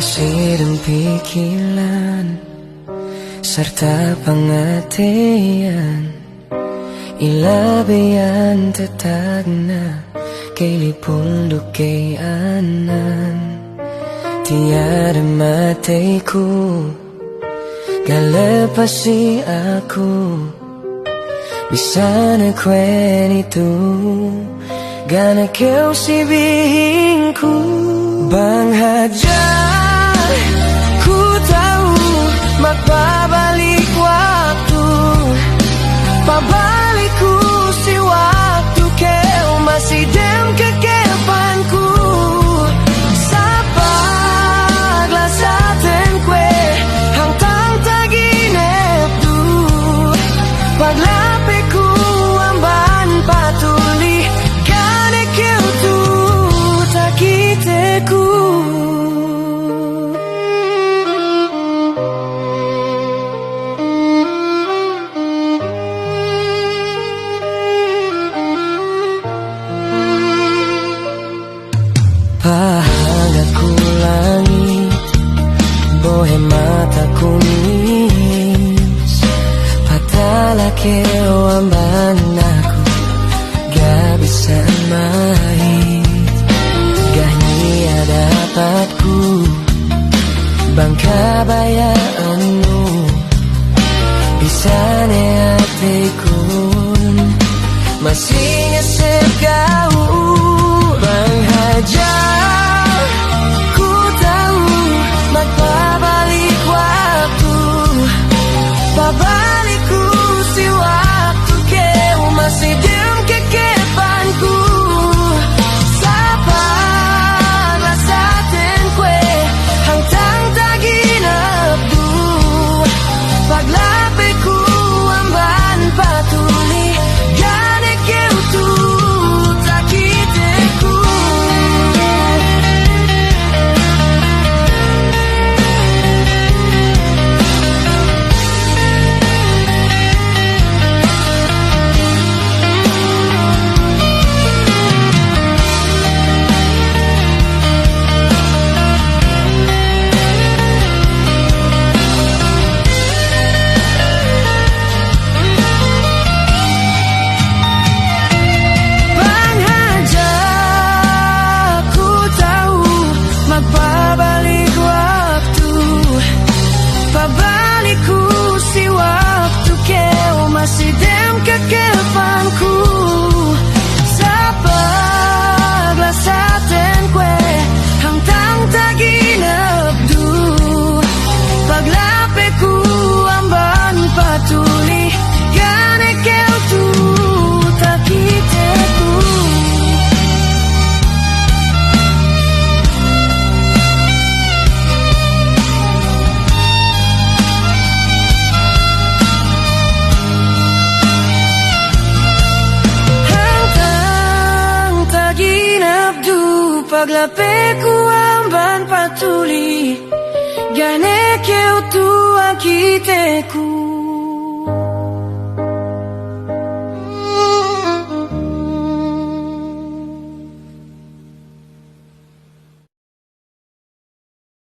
sidang pikiran serta pengertian ilabian tetag na kay lipundok kay anan tiada matay ko galepasi aku bisa na kwenito gana kau sibihingku bang hajar ku tahu magbabalik waktu pabalikku si waktu kau masih dem kekepanku sa paglasaten kwe hangtang taginep du paglapiku amban patuli gane kau tu takiteku pahangatku langit bohe mata kumis patala keu amban aku gak bisa main gahnya dapatku bangka bayaanmu bisa ne hatiku masih ngesep kau bang hajar ku tahu magbabalik waktu pabalikku si waktu keu masih dem kekepanku sa paglasaten kwe hangtang taginep du paglapiku amban patuli gane keu tu takiteku masih dem kekepanku sa paglasaten kwe hangtang taginep du paglapiku amban patuli gane keu tu takiteku paglapiku amban patuli gane keu tu akiteku